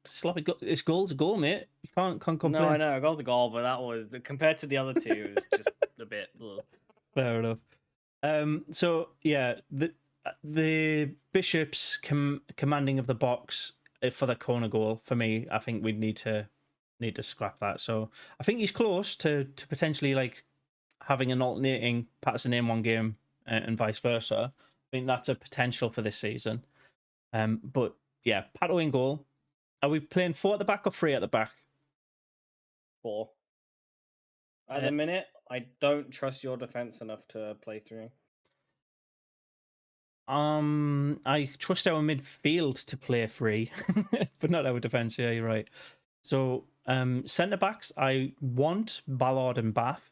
Speaker 1: Sloppy it's goal to goal, mate. You can't complain.
Speaker 3: No, I know, I got the goal, but that was compared to the other two, it was just a bit.
Speaker 1: Fair enough. So yeah, the Bishop's commanding of the box for the corner goal, for me, I think we'd need to scrap that. So I think he's close to potentially like having an alternating Patterson in one game and vice versa. I think that's a potential for this season. But yeah, Pato in goal. Are we playing 4 at the back or 3 at the back?
Speaker 3: 4. At the minute, I don't trust your defense enough to play through.
Speaker 1: I trust our midfield to play free, but not our defense. Yeah, you're right. So, centre backs, I want Ballard and Bath,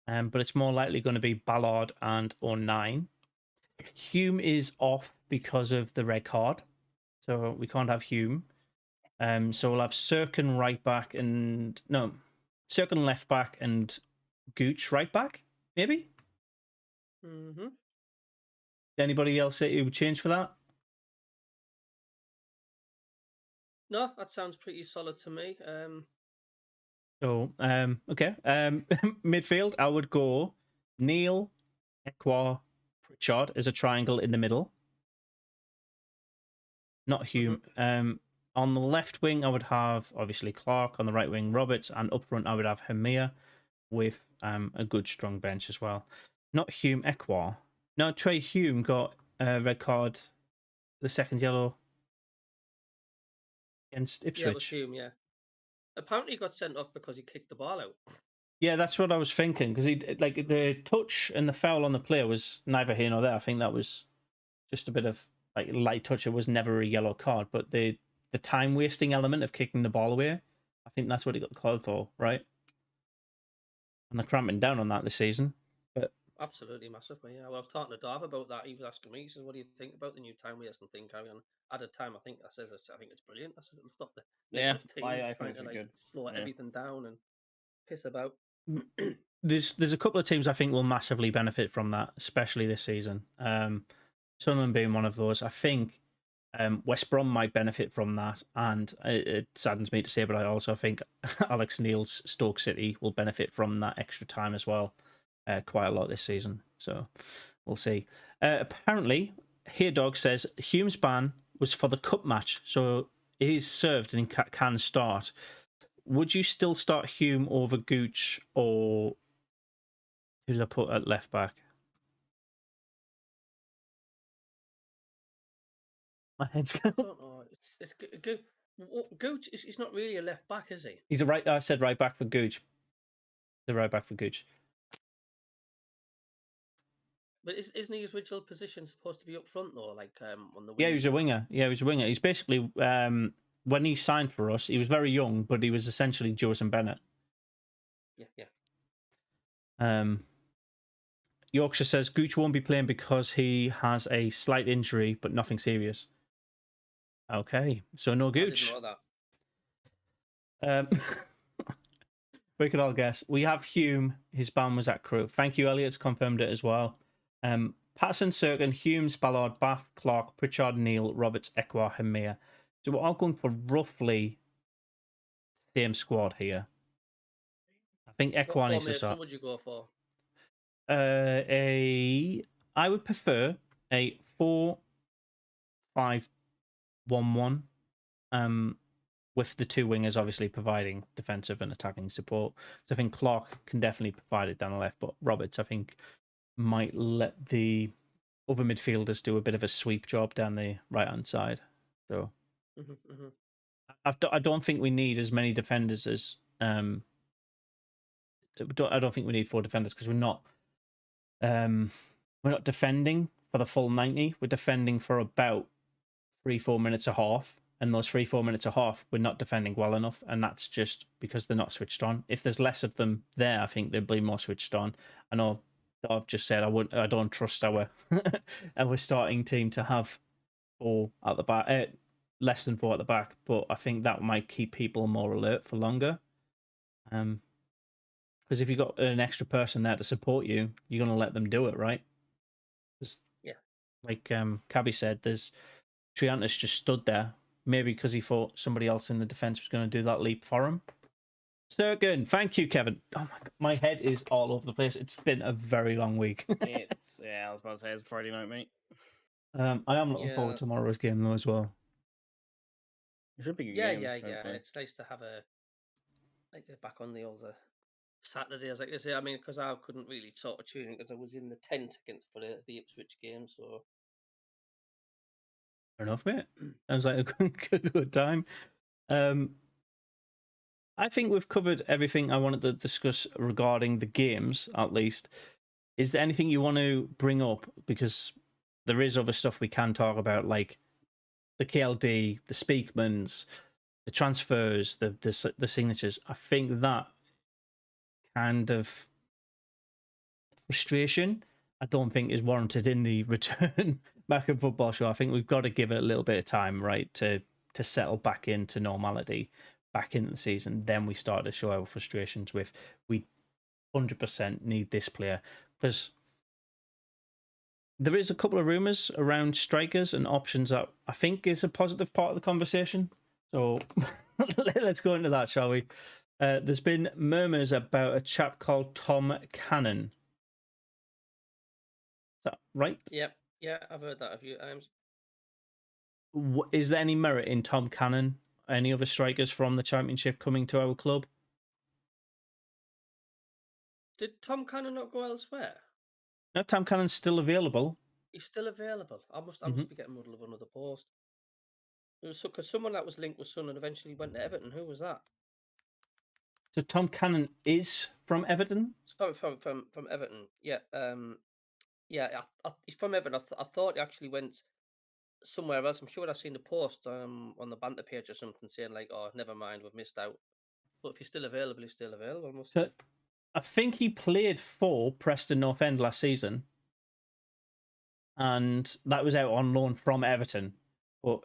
Speaker 1: but it's more likely going to be Ballard and O'Nien. Hume is off because of the red card, so we can't have Hume. So we'll have Sirkin right back Sirkin left back and Gooch right back, maybe.
Speaker 2: Mm-hmm.
Speaker 1: Anybody else that you would change for that?
Speaker 2: No, that sounds pretty solid to me.
Speaker 1: So, okay. Midfield, I would go Neil, Ekwa, Pritchard as a triangle in the middle. Not Hume. On the left wing, I would have obviously Clark. On the right wing, Roberts, and up front, I would have Hamir with a good strong bench as well. Not Hume, Ekwa. No, Trey Hume got a red card, the second yellow against Ipswich.
Speaker 2: Yeah, it was Hume. Yeah. Apparently, he got sent off because he kicked the ball out.
Speaker 1: Yeah, that's what I was thinking, because he like the touch and the foul on the player was neither here nor there. I think that was just a bit of like light touch. It was never a yellow card, but the time wasting element of kicking the ball away, I think that's what he got called for, right? And they're cramping down on that this season. But
Speaker 2: Absolutely massively. Yeah. Well, I was talking to Darv about that. He was asking me. He says, "What do you think about the new time wasting thing, Carry on?" At the time, I think I think it's brilliant. I said, "It'll stop the negative teams
Speaker 3: I think
Speaker 2: trying
Speaker 3: it's
Speaker 2: to like
Speaker 3: good.
Speaker 2: slow
Speaker 3: Yeah.
Speaker 2: everything down and piss about."
Speaker 1: there's a couple of teams I think will massively benefit from that, especially this season. Sunderland being one of those. I think West Brom might benefit from that, and it saddens me to say, but I also think Alex Neil's Stoke City will benefit from that extra time as well, quite a lot this season. So we'll see. Apparently, Here Dog says Hume's ban was for the cup match, so he's served and can start. Would you still start Hume over Gooch, or who did I put at left back? My head's
Speaker 2: I don't know. It's Gooch. He's not really a left back, is he?
Speaker 1: He's a right. I said right back for Gooch. The right back for Gooch.
Speaker 2: But isn't his original position supposed to be up front though? Like on the wing?
Speaker 1: Yeah, he was a winger. Yeah, he was a winger. He's basically when he signed for us, he was very young, but he was essentially Joseph Bennett.
Speaker 2: Yeah.
Speaker 1: Yorkshire says Gooch won't be playing because he has a slight injury, but nothing serious. Okay, so no Gooch.
Speaker 2: I didn't know that.
Speaker 1: We could all guess. We have Hume. His ban was at Crewe. Thank you, Elliot's confirmed it as well. Patterson, Serkin, Hume, Ballard, Bath, Clark, Pritchard, Neil, Roberts, Ekwa, Hamir. So we're all going for roughly the same squad here. I think Ekwa needs to start.
Speaker 2: What would you go for?
Speaker 1: I would prefer a 4-5-1-1. With the two wingers obviously providing defensive and attacking support. So I think Clark can definitely provide it down the left, but Roberts, I think, might let the other midfielders do a bit of a sweep job down the right-hand side. So I don't think we need as many defenders as... I don't think we need 4 defenders because we're not defending for the full 90. We're defending for about 3-4 minutes a half. And those 3-4 minutes a half, we're not defending well enough, and that's just because they're not switched on. If there's less of them there, I think they'll be more switched on. I know I've just said I don't trust our our starting team to have 4 at the back, less than 4 at the back, but I think that might keep people more alert for longer. Because if you've got an extra person there to support you, you're going to let them do it, right?
Speaker 2: Yeah.
Speaker 1: Like Cabby said, there's Triantis just stood there. Maybe because he thought somebody else in the defence was going to do that leap for him. Sergen, thank you, Kevin. Oh my God, my head is all over the place. It's been a very long week.
Speaker 3: I was about to say it's Friday night, mate.
Speaker 1: I am looking forward to tomorrow's game though as well.
Speaker 3: It should be a good
Speaker 2: Yeah.
Speaker 3: game.
Speaker 2: It's nice to have back on the old Saturdays, like I say. I mean, because I couldn't really sort of tune in because I was in the tent for the Ipswich game, so.
Speaker 1: Fair enough, mate. Sounds like a good time. I think we've covered everything I wanted to discuss regarding the games, at least. Is there anything you want to bring up? Because there is other stuff we can talk about, like the KLD, the Speakmans, the transfers, the signatures. I think that kind of frustration, I don't think is warranted in the return Mackem football show. I think we've got to give it a little bit of time, right, to settle back into normality, back into the season. Then we start to show our frustrations with we 100% need this player, because there is a couple of rumours around strikers and options that I think is a positive part of the conversation. So let's go into that, shall we? There's been murmurs about a chap called Tom Cannon. Is that right?
Speaker 2: Yep. Yeah, I've heard that a few times.
Speaker 1: Is there any merit in Tom Cannon? Any other strikers from the Championship coming to our club?
Speaker 2: Did Tom Cannon not go elsewhere?
Speaker 1: No, Tom Cannon's still available.
Speaker 2: He's still available. I must be getting muddled of another post. It was because someone that was linked with Sun and eventually went to Everton. Who was that?
Speaker 1: So Tom Cannon is from Everton?
Speaker 2: Sorry, from Everton. Yeah. Yeah. He's from Everton. I thought he actually went somewhere else. I'm sure I've seen the post on the banter page or something saying like, "Oh, never mind, we've missed out." But if he's still available, he's still available.
Speaker 1: So I think he played for Preston North End last season, and that was out on loan from Everton. But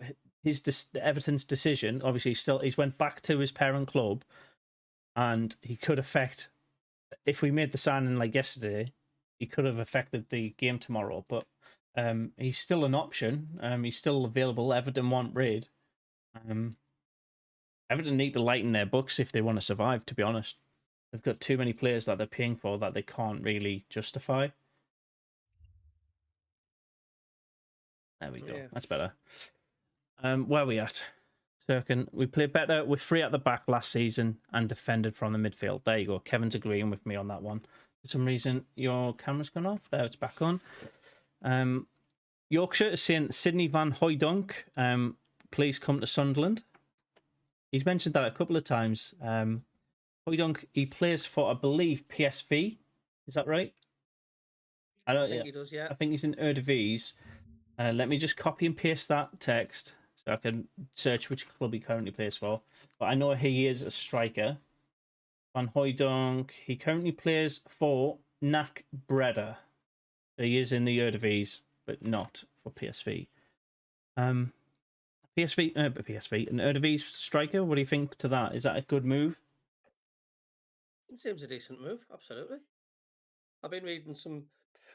Speaker 1: Everton's decision, obviously, he's went back to his parent club, and he could affect. If we made the signing like yesterday, he could have affected the game tomorrow. But he's still an option. He's still available. Everton want Reid. Everton need to lighten their books if they want to survive, to be honest. They've got too many players that they're paying for that they can't really justify. There we go.
Speaker 2: Yeah.
Speaker 1: That's better. Where are we at? Cirkin, we played better with 3 at the back last season and defended from the midfield. There you go. Kevin's agreeing with me on that one. For some reason, your camera's gone off. There, it's back on. Yorkshire is saying Sydney Van Hooijdonk, please come to Sunderland. He's mentioned that a couple of times. Hooijdonk, he plays for, I believe, PSV. Is that right?
Speaker 2: I think he does, yeah.
Speaker 1: I think he's in Eredivisie. Let me just copy and paste that text so I can search which club he currently plays for. But I know he is a striker. Van Hooijdonk, he currently plays for NAC Breda. So he is in the Eredivisie, but not for PSV. PSV, an Eredivisie striker, what do you think to that? Is that a good move?
Speaker 2: It seems a decent move, absolutely. I've been reading some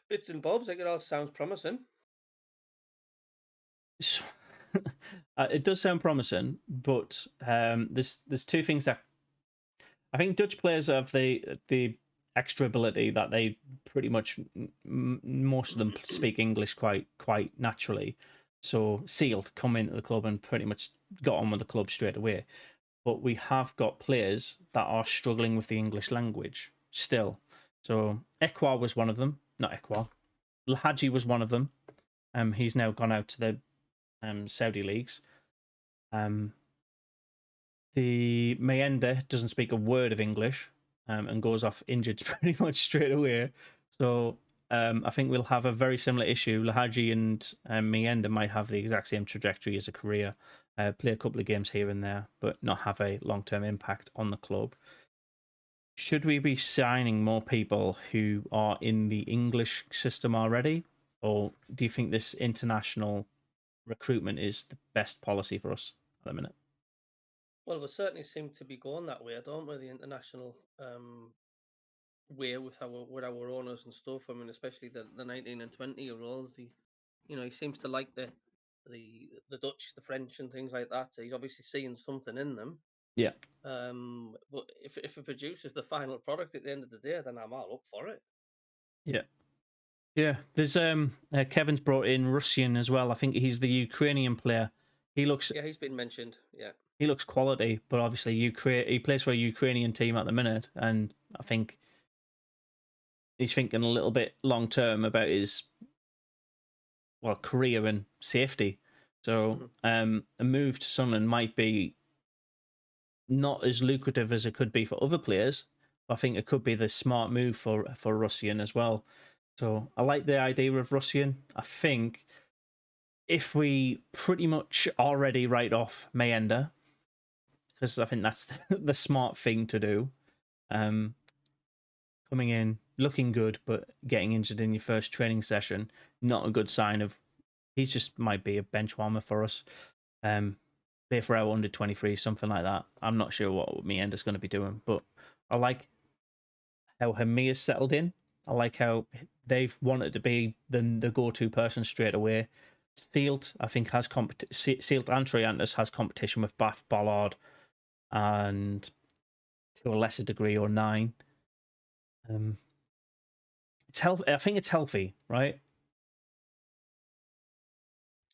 Speaker 2: bits and bobs. It all sounds promising.
Speaker 1: It does sound promising, but there's 2 things that I think Dutch players have the extra ability that they pretty much most of them speak English quite naturally. So Sealed come into the club and pretty much got on with the club straight away. But we have got players that are struggling with the English language still. So Ekwa was one of them. Not Ekwa. Lahaji was one of them. He's now gone out to the Saudi leagues. The Mayenda doesn't speak a word of English and goes off injured pretty much straight away. So I think we'll have a very similar issue. Lahaji and Mayenda might have the exact same trajectory as a career. Play a couple of games here and there, but not have a long-term impact on the club. Should we be signing more people who are in the English system already? Or do you think this international recruitment is the best policy for us at the minute?
Speaker 2: Well, we certainly seem to be going that way, don't we? The international way with our owners and stuff. I mean, especially the 19 and 20-year-olds. He seems to like the Dutch, the French, and things like that. So he's obviously seeing something in them.
Speaker 1: Yeah.
Speaker 2: But if it produces the final product at the end of the day, then I'm all up for it.
Speaker 1: Yeah. Yeah. There's Kevin's brought in Russian as well. I think he's the Ukrainian player.
Speaker 2: Yeah, he's been mentioned. Yeah.
Speaker 1: He looks quality, but obviously he plays for a Ukrainian team at the minute, and I think he's thinking a little bit long term about his career and safety. So a move to Sunderland might be not as lucrative as it could be for other players. But I think it could be the smart move for Russian as well. So I like the idea of Russian. I think if we pretty much already write off Mayenda, because I think that's the smart thing to do. Coming in, looking good, but getting injured in your first training session, not a good sign of. He just might be a bench warmer for us. Play for our under 23, something like that. I'm not sure what Mienda's going to be doing, but I like how Hamia's settled in. I like how they've wanted to be the go-to person straight away. Sealt, I think, has Sealt and Triantis has competition with Bath, Ballard, and to a lesser degree, or 9. It's healthy. I think it's healthy, right?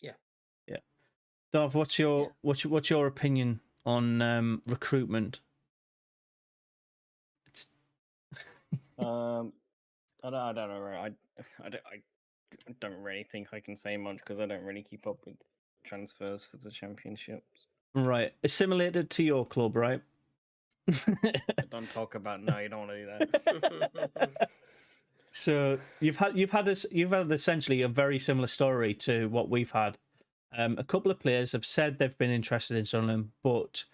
Speaker 2: Yeah.
Speaker 1: Yeah. Dov, what's your opinion on recruitment? It's
Speaker 3: I don't know. I don't really think I can say much because I don't really keep up with transfers for the championships.
Speaker 1: right. Assimilated to your club, right?
Speaker 3: Don't talk about no. You don't want to do that.
Speaker 1: So you've had essentially a very similar story to what we've had. A couple of players have said they've been interested in Sunderland, but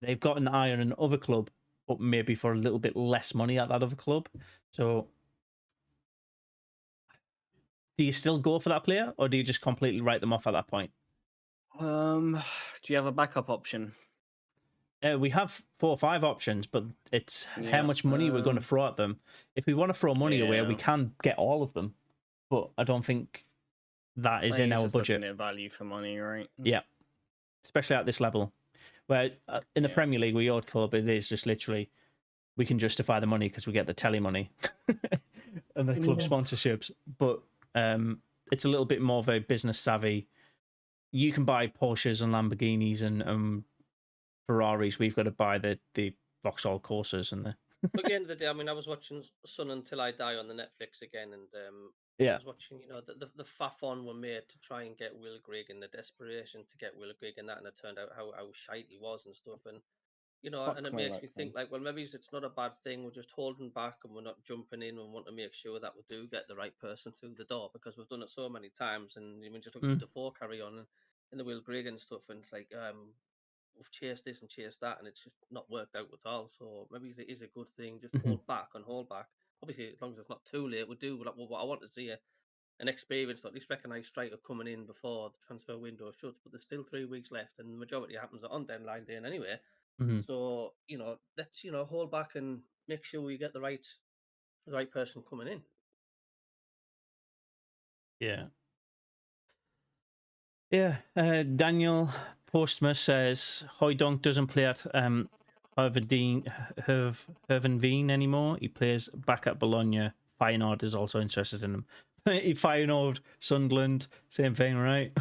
Speaker 1: they've got an eye on another club, but maybe for a little bit less money at that other club. So do you still go for that player, or do you just completely write them off at that point?
Speaker 3: Do you have a backup option?
Speaker 1: We have 4 or 5 options, but it's how
Speaker 3: Yeah,
Speaker 1: much money we're going to throw at them. If we want to throw money away, we
Speaker 3: yeah.
Speaker 1: can get all of them, but I don't think that is in
Speaker 3: It's
Speaker 1: our
Speaker 3: just
Speaker 1: budget.
Speaker 3: looking at value for money, right?
Speaker 1: Yeah, especially at this level, where in the
Speaker 3: Yeah.
Speaker 1: Premier League, with your club, it is just literally we can justify the money because we get the telly money and the club
Speaker 3: Yes.
Speaker 1: sponsorships. But it's a little bit more of a business savvy. You can buy Porsches and Lamborghinis and Ferraris. We've got to buy the Vauxhall Corsas and the
Speaker 2: But at the end of the day, I mean, I was watching Sun Until I Die on the Netflix again, and I
Speaker 1: yeah.
Speaker 2: was watching, the faff on were made to try and get Will Grigg and the desperation to get Will Grigg and that, and it turned out how shite he was and stuff. And
Speaker 3: Fuck
Speaker 2: and it
Speaker 3: me,
Speaker 2: makes
Speaker 3: that
Speaker 2: me think, like, well, maybe it's not a bad thing. We're just holding back and we're not jumping in and want to make sure that we do get the right person through the door, because we've done it so many times. And I mean, just look at Defoe carry on and the Will Grigg and stuff, and it's like we've chased this and chased that, and it's just not worked out at all. So maybe it is a good thing. Just hold back and hold back. Obviously, as long as it's not too late, we do. Like, what I want to see an experienced, or at least recognised striker coming in before the transfer window shuts. But there's still 3 weeks left, and the majority happens on deadline day anyway. So let's hold back and make sure we get the right person coming in.
Speaker 1: Yeah. Yeah. Daniel Postma says Hoydonk doesn't play at Hervenveen anymore. He plays back at Bologna. Feyenoord is also interested in him. Feyenoord, Sunderland, same thing, right?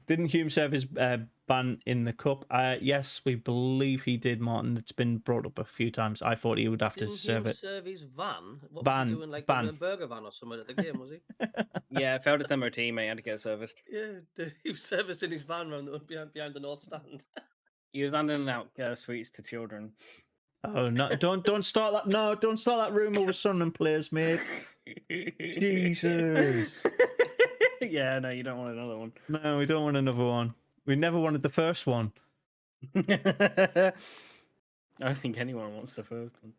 Speaker 1: Didn't Hume serve his ban in the cup? Yes, we believe he did, Martin. It's been brought up a few times. I thought he would have to
Speaker 2: Didn't
Speaker 1: serve
Speaker 2: he
Speaker 1: it.
Speaker 2: serve his van? What
Speaker 1: Ban,
Speaker 2: was he doing, like
Speaker 1: ban.
Speaker 2: a burger van or something at the game, was he?
Speaker 3: Yeah, failed its MOT, mate. Had to get it serviced.
Speaker 2: Yeah, he was servicing his van behind the north stand.
Speaker 3: He was handing out sweets to children.
Speaker 1: Oh no! Don't start that! No, don't start that rumor with Sunderland players, mate. Jesus.
Speaker 3: Yeah, no, you don't want another one.
Speaker 1: No, we don't want another one. We never wanted the first one.
Speaker 3: I don't think anyone wants the first one.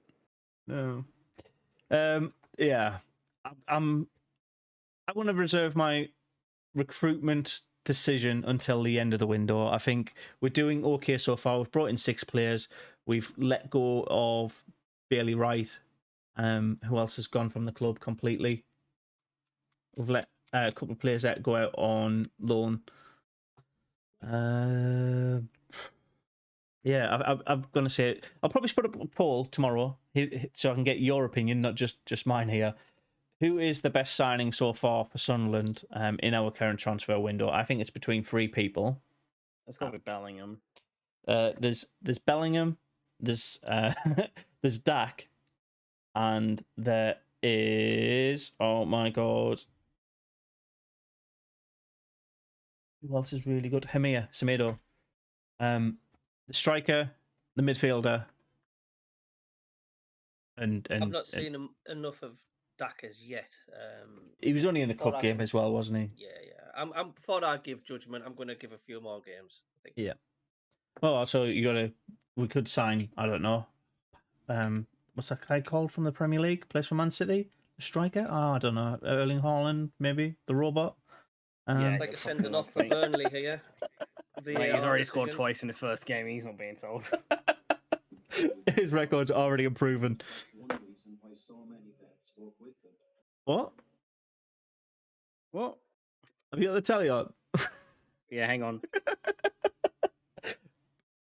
Speaker 1: No. Yeah. I want to reserve my recruitment decision until the end of the window. I think we're doing okay so far. We've brought in 6 players. We've let go of Bailey Wright. Who else has gone from the club completely? We've let a couple of players that go out on loan. Yeah, I'm going to say it. I'll probably put up a poll tomorrow so I can get your opinion, not just mine here. Who is the best signing so far for Sunderland in our current transfer window? I think it's between 3 people.
Speaker 3: Let's go with Bellingham.
Speaker 1: There's Bellingham, there's there's Dak, and there is, oh my god, who else is really good? Semedo. The striker, the midfielder, and
Speaker 2: I've not seen enough of Dak as yet.
Speaker 1: He was only in the cup game as well, wasn't he?
Speaker 2: Yeah. I'm before I give judgment, I'm going to give a few more games, I think.
Speaker 1: Yeah. Well, also we could sign, I don't know, what's that guy called from the Premier League? Plays for Man City? The striker? Oh, I don't know. Erling Haaland, maybe? The robot?
Speaker 3: Yeah,
Speaker 2: It's like a sending off for Burnley here.
Speaker 3: Mate, he's already scored twice in his first game. He's not being sold.
Speaker 1: His record's already improving. What?
Speaker 3: What?
Speaker 1: Have you got the telly on?
Speaker 3: Yeah, hang on.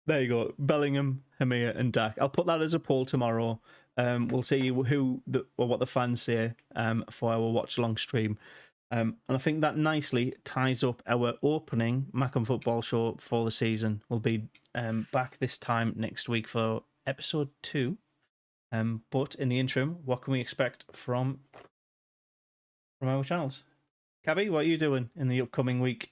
Speaker 1: There you go. Bellingham, Hamir, and Dak. I'll put that as a poll tomorrow. We'll see what the fans say for our watch along stream. And I think that nicely ties up our opening Mackem football show for the season. We'll be back this time next week for episode 2. But in the interim, what can we expect from our channels? Cabby, what are you doing in the upcoming week?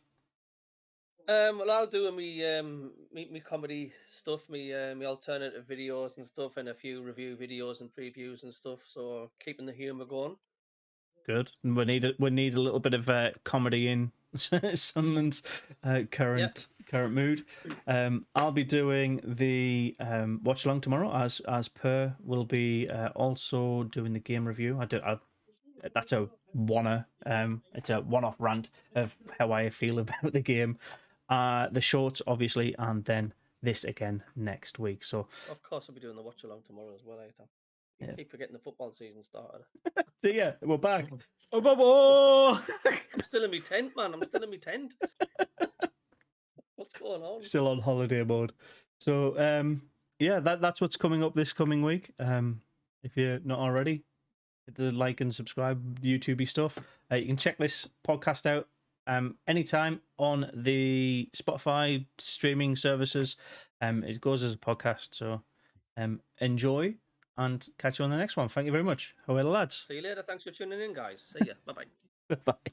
Speaker 2: Well, I'll do me comedy stuff, me alternative videos and stuff, and a few review videos and previews and stuff. So keeping the humour going.
Speaker 1: Good. We need a little bit of comedy in Sunderland's current mood. I'll be doing the watch along tomorrow, as per. We'll be also doing the game review. That's a it's a one-off rant of how I feel about the game. The shorts, obviously, and then this again next week. So
Speaker 2: Of course, I'll be doing the watch along tomorrow as well. You keep forgetting the football season started.
Speaker 1: so yeah, we're back.
Speaker 3: Oh, Bobo!
Speaker 2: I'm still in my tent, man. I'm still in my tent. What's going on?
Speaker 1: Still on holiday mode. So yeah, that's what's coming up this coming week. If you're not already, hit the like and subscribe YouTubey stuff. You can check this podcast out anytime on the Spotify streaming services. It goes as a podcast, so enjoy and catch you on the next one. Thank you very much. How are the lads?
Speaker 2: See you later. Thanks for tuning in, guys. See ya. Bye bye.
Speaker 1: Bye.